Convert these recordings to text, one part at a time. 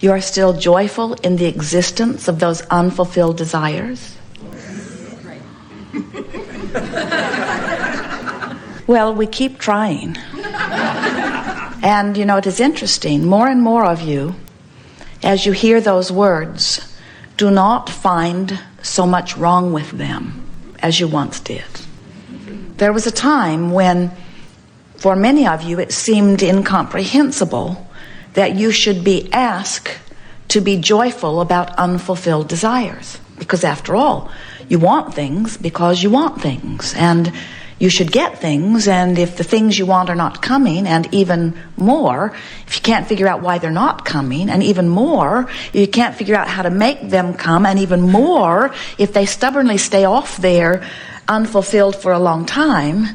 You are still joyful in the existence of those unfulfilled desires? Well, we keep trying. And you know, it is interesting. More and more of you, as you hear those words, do not find so much wrong with them as you once did. There was a time when, for many of you, it seemed incomprehensible that you should be asked to be joyful about unfulfilled desires. Because after all, you want things because you want things. And you should get things, and if the things you want are not coming, and even more, if you can't figure out why they're not coming, and even more, you can't figure out how to make them come, and even more, if they stubbornly stay off there unfulfilled for a long time,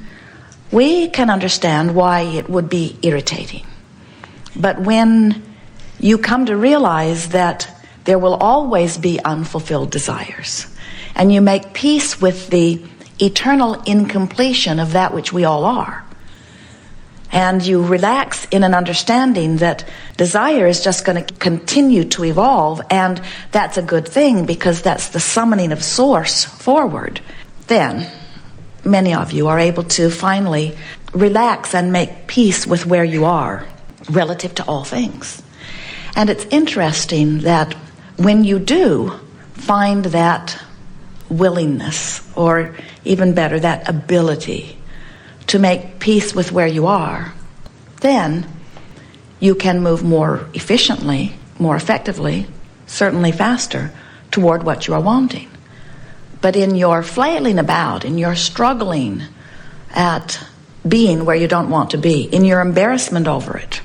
we can understand why it would be irritating. But when you come to realize that there will always be unfulfilled desires, and you make peace with the eternal incompletion of that which we all are, and you relax in an understanding that desire is just going to continue to evolve, and that's a good thing because that's the summoning of Source forward, then many of you are able to finally relax and make peace with where you are relative to all things. And it's interesting that when you do find that willingness, or even better, that ability to make peace with where you are, then you can move more efficiently, more effectively, certainly faster, toward what you are wanting. But in your flailing about, in your struggling at being where you don't want to be, in your embarrassment over it,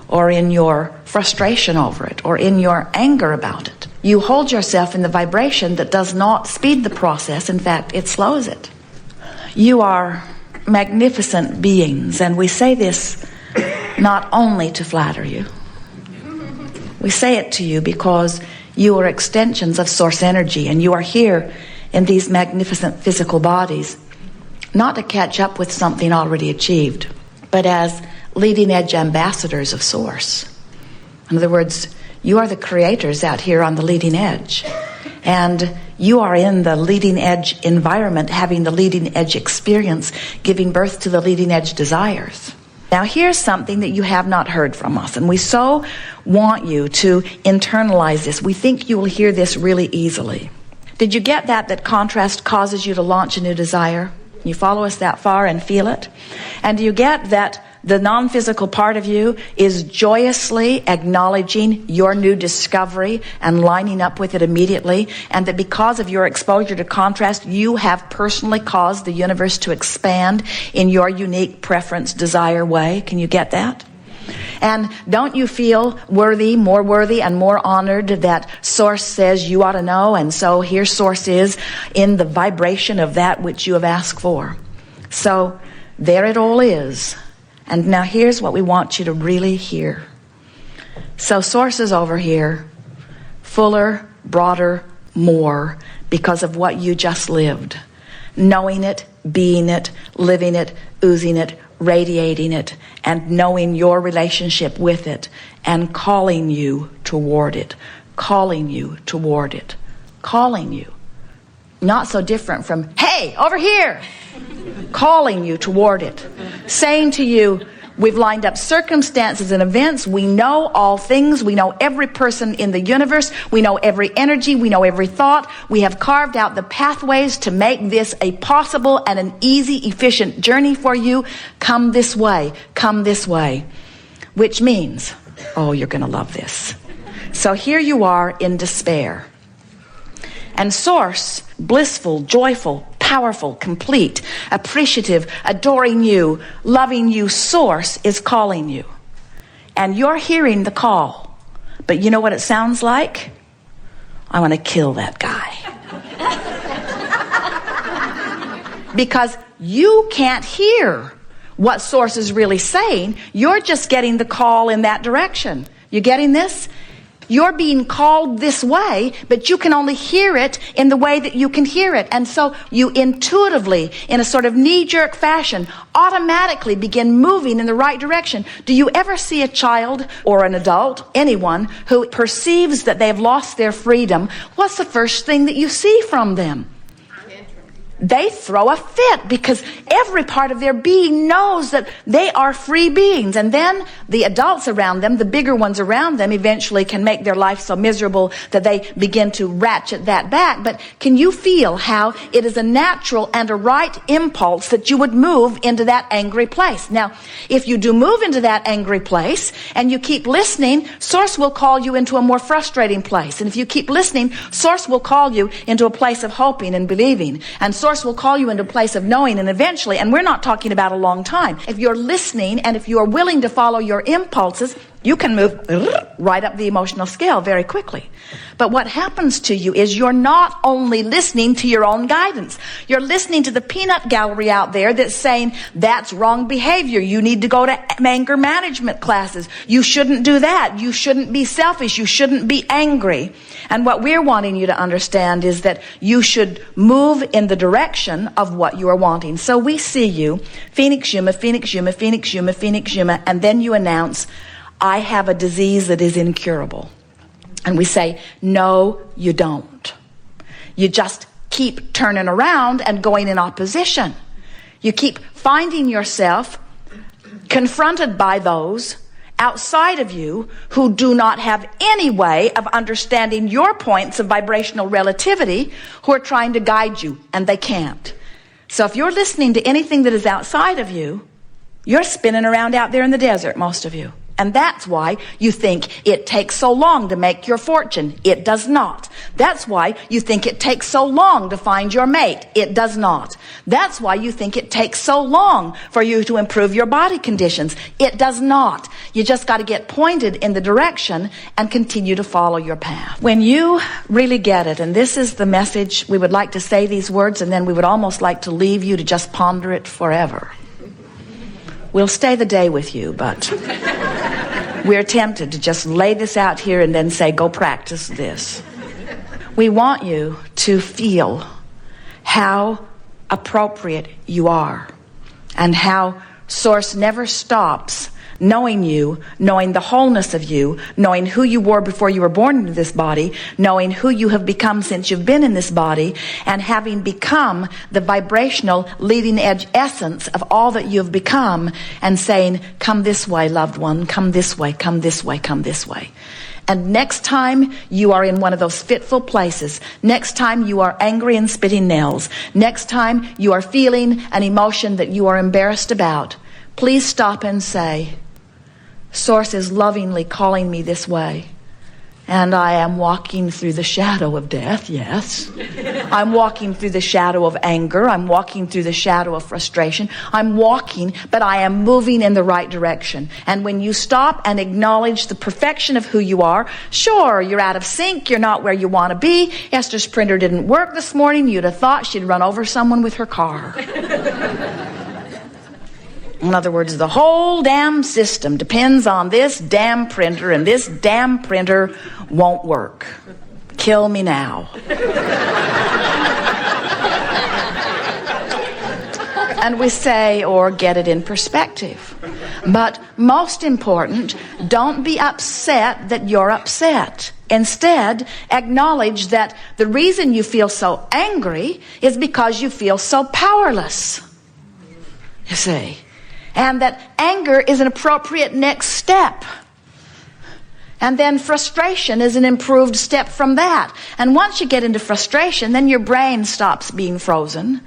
or in your frustration over it, or in your anger about it, you hold yourself in the vibration that does not speed the process. In fact, it slows it. You are magnificent beings, and we say this not only to flatter you. We say it to you because you are extensions of Source energy, and you are here in these magnificent physical bodies, not to catch up with something already achieved, but as leading edge ambassadors of Source. In other words, you are the creators out here on the leading edge, and you are in the leading edge environment, having the leading edge experience, giving birth to the leading edge desires. Now here's something that you have not heard from us, and we so want you to internalize this. We think you will hear this really easily. Did you get that contrast causes you to launch a new desire? You follow us that far and feel it? And do you get that the non-physical part of you is joyously acknowledging your new discovery and lining up with it immediately, and that because of your exposure to contrast, you have personally caused the universe to expand in your unique preference, desire way? Can you get that? And don't you feel worthy, and more honored that Source says you ought to know, and so here Source is in the vibration of that which you have asked for? So there it all is. And now here's what we want you to really hear. So Source is over here, fuller, broader, more, because of what you just lived. Knowing it, being it, living it, oozing it, radiating it, and knowing your relationship with it, and calling you toward it, calling you toward it, calling you. Not so different from, hey, over here, calling you toward it, saying to you, we've lined up circumstances and events. We know all things. We know every person in the universe. We know every energy. We know every thought. We have carved out the pathways to make this a possible and an easy, efficient journey for you. Come this way. Come this way. Which means, oh, you're going to love this. So here you are in despair. And Source, blissful, joyful, powerful, complete, appreciative, adoring you, loving you, Source is calling you. And you're hearing the call. But you know what it sounds like? I want to kill that guy. Because you can't hear what Source is really saying. You're just getting the call in that direction. You getting this? You're being called this way, but you can only hear it in the way that you can hear it. And so you intuitively, in a sort of knee-jerk fashion, automatically begin moving in the right direction. Do you ever see a child or an adult, anyone, who perceives that they've lost their freedom? What's the first thing that you see from them? They throw a fit, because every part of their being knows that they are free beings. And then the adults around them, the bigger ones around them, eventually can make their life so miserable that they begin to ratchet that back. But can you feel how it is a natural and a right impulse that you would move into that angry place? Now, if you do move into that angry place and you keep listening, Source will call you into a more frustrating place. And if you keep listening, Source will call you into a place of hoping and believing. And Source will call you into a place of knowing, and eventually, and we're not talking about a long time, if you're listening and if you are willing to follow your impulses, you can move right up the emotional scale very quickly. But what happens to you is you're not only listening to your own guidance. You're listening to the peanut gallery out there that's saying, that's wrong behavior. You need to go to anger management classes. You shouldn't do that. You shouldn't be selfish. You shouldn't be angry. And what we're wanting you to understand is that you should move in the direction of what you are wanting. So we see you, Phoenix Yuma, Phoenix Yuma, Phoenix Yuma, Phoenix Yuma, and then you announce, I have a disease that is incurable. And we say, no, you don't. You just keep turning around and going in opposition. You keep finding yourself confronted by those outside of you who do not have any way of understanding your points of vibrational relativity, who are trying to guide you, and they can't. So if you're listening to anything that is outside of you, you're spinning around out there in the desert, most of you. And that's why you think it takes so long to make your fortune. It does not. That's why you think it takes so long to find your mate. It does not. That's why you think it takes so long for you to improve your body conditions. It does not. You just got to get pointed in the direction and continue to follow your path. When you really get it, and this is the message, we would like to say these words, and then we would almost like to leave you to just ponder it forever. We'll stay the day with you, but we're tempted to just lay this out here and then say, go practice this. We want you to feel how appropriate you are and how Source never stops knowing you, knowing the wholeness of you, knowing who you were before you were born into this body, knowing who you have become since you've been in this body, and having become the vibrational leading edge essence of all that you've become, and saying, come this way, loved one, come this way, come this way, come this way. And next time you are in one of those fitful places, next time you are angry and spitting nails, next time you are feeling an emotion that you are embarrassed about, please stop and say, Source is lovingly calling me this way, and I am walking through the shadow of death, yes. I'm walking through the shadow of anger. I'm walking through the shadow of frustration. I'm walking, but I am moving in the right direction. And when you stop and acknowledge the perfection of who you are, sure, you're out of sync. You're not where you want to be. Esther's printer didn't work this morning. You'd have thought she'd run over someone with her car. In other words, the whole damn system depends on this damn printer, and this damn printer won't work. Kill me now. And we say, or get it in perspective. But most important, don't be upset that you're upset. Instead, acknowledge that the reason you feel so angry is because you feel so powerless. You see? And that anger is an appropriate next step. And then frustration is an improved step from that. And once you get into frustration, then your brain stops being frozen,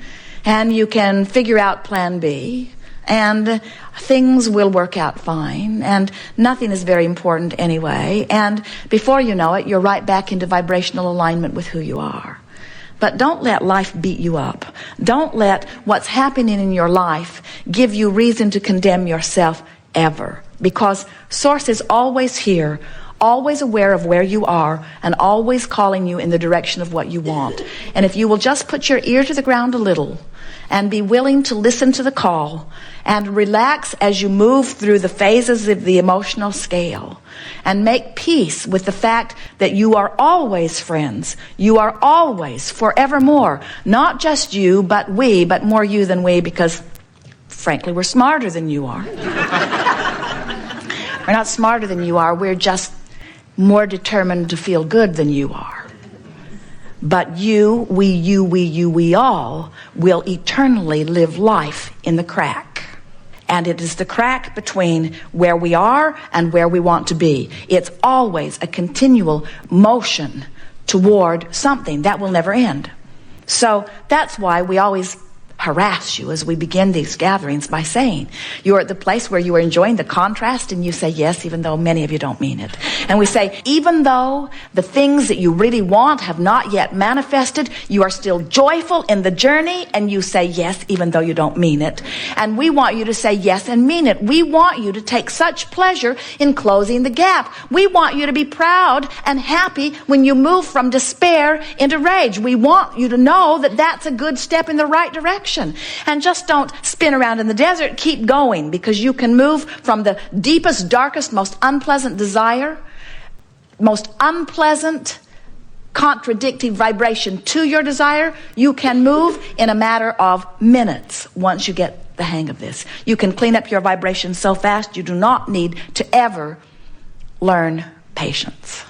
and you can figure out plan B, and things will work out fine, and nothing is very important anyway. And before you know it, you're right back into vibrational alignment with who you are. But don't let life beat you up. Don't let what's happening in your life give you reason to condemn yourself ever. Because Source is always here, always aware of where you are and always calling you in the direction of what you want. And if you will just put your ear to the ground a little and be willing to listen to the call and relax as you move through the phases of the emotional scale and make peace with the fact that you are always friends. You are always, forevermore, not just you, but we, but more you than we, because frankly, we're smarter than you are. We're not smarter than you are. We're just more determined to feel good than you are. But you, we all will eternally live life in the crack. And it is the crack between where we are and where we want to be. It's always a continual motion toward something that will never end. So that's why we always harass you as we begin these gatherings by saying you're at the place where you are enjoying the contrast and you say yes, even though many of you don't mean it. And we say, even though the things that you really want have not yet manifested, you are still joyful in the journey, and you say yes, even though you don't mean it. And we want you to say yes and mean it. We want you to take such pleasure in closing the gap. We want you to be proud and happy when you move from despair into rage. We want you to know that that's a good step in the right direction. And just don't spin around in the desert. Keep going, because you can move from the deepest, darkest, most unpleasant desire, most unpleasant, contradicting vibration to your desire. You can move in a matter of minutes once you get the hang of this. You can clean up your vibration so fast you do not need to ever learn patience.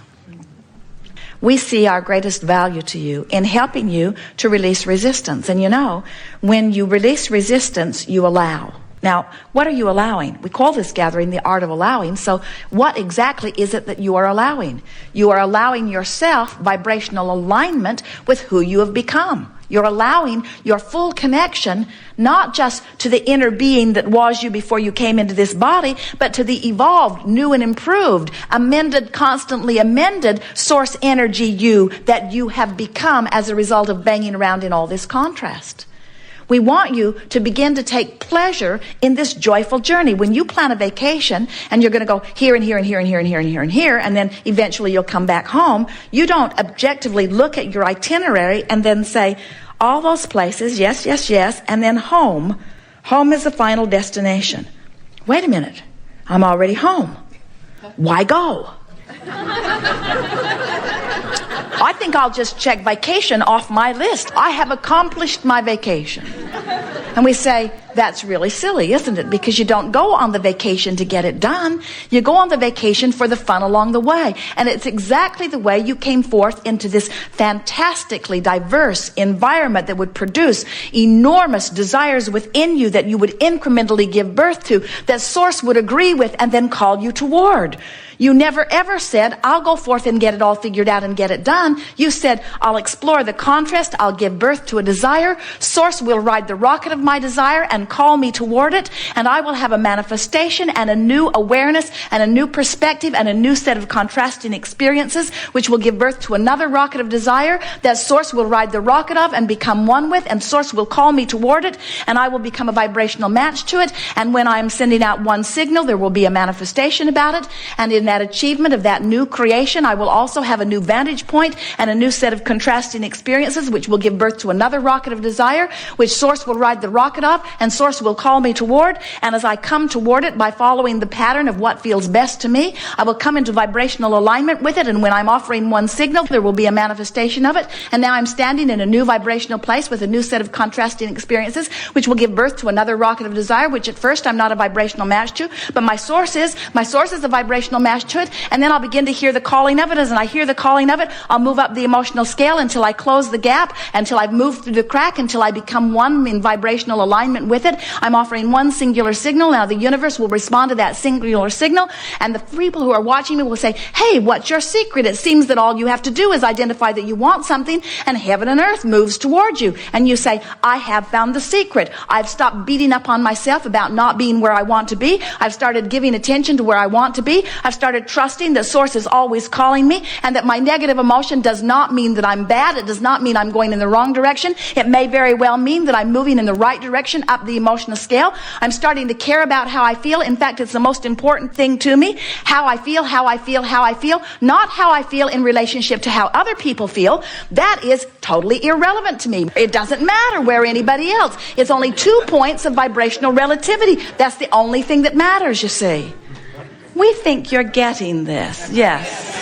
We see our greatest value to you in helping you to release resistance. And you know, when you release resistance, you allow. Now, what are you allowing? We call this gathering the art of allowing. So what exactly is it that you are allowing? You are allowing yourself vibrational alignment with who you have become. You're allowing your full connection, not just to the inner being that was you before you came into this body, but to the evolved, new and improved, amended, constantly amended source energy you that you have become as a result of banging around in all this contrast. We want you to begin to take pleasure in this joyful journey. When you plan a vacation and you're going to go here and here and here and here and here and here and here, and then eventually you'll come back home, you don't objectively look at your itinerary and then say, all those places, yes, yes, yes, and then home. Home is the final destination. Wait a minute. I'm already home. Why go? I think I'll just check vacation off my list. I have accomplished my vacation. And we say, that's really silly, isn't it? Because you don't go on the vacation to get it done. You go on the vacation for the fun along the way. And it's exactly the way you came forth into this fantastically diverse environment that would produce enormous desires within you that you would incrementally give birth to, that Source would agree with and then call you toward. You never ever said, I'll go forth and get it all figured out and get it done. You said, I'll explore the contrast, I'll give birth to a desire. Source will ride the rocket of my desire and call me toward it, and I will have a manifestation and a new awareness and a new perspective and a new set of contrasting experiences, which will give birth to another rocket of desire that Source will ride the rocket of and become one with, and Source will call me toward it, and I will become a vibrational match to it. And when I'm sending out one signal, there will be a manifestation about it, and in that achievement of that new creation, I will also have a new vantage point and a new set of contrasting experiences, which will give birth to another rocket of desire, which Source will ride the rocket of, and Source will call me toward. And as I come toward it by following the pattern of what feels best to me, I will come into vibrational alignment with it. And when I'm offering one signal, there will be a manifestation of it. And now I'm standing in a new vibrational place with a new set of contrasting experiences, which will give birth to another rocket of desire, which at first I'm not a vibrational match to, but my source is a vibrational match to it. And then I'll begin to hear the calling of it. As I hear the calling of it, I'll move up the emotional scale until I close the gap, until I've moved through the crack, until I become one in vibrational alignment with it. I'm offering one singular signal. Now the universe will respond to that singular signal, and the people who are watching me will say, hey, what's your secret? It seems that all you have to do is identify that you want something, and heaven and earth moves towards you. And you say, I have found the secret. I've stopped beating up on myself about not being where I want to be. I've started giving attention to where I want to be. I've started trusting that Source is always calling me, and that my negative emotion does not mean that I'm bad. It does not mean I'm going in the wrong direction. It may very well mean that I'm moving in the right direction up the the emotional scale. I'm starting to care about how I feel. In fact, it's the most important thing to me. How I feel, how I feel, how I feel. Not how I feel in relationship to how other people feel. That is totally irrelevant to me. It doesn't matter where anybody else. It's only 2 points of vibrational relativity. That's the only thing that matters, you see. We think you're getting this. Yes.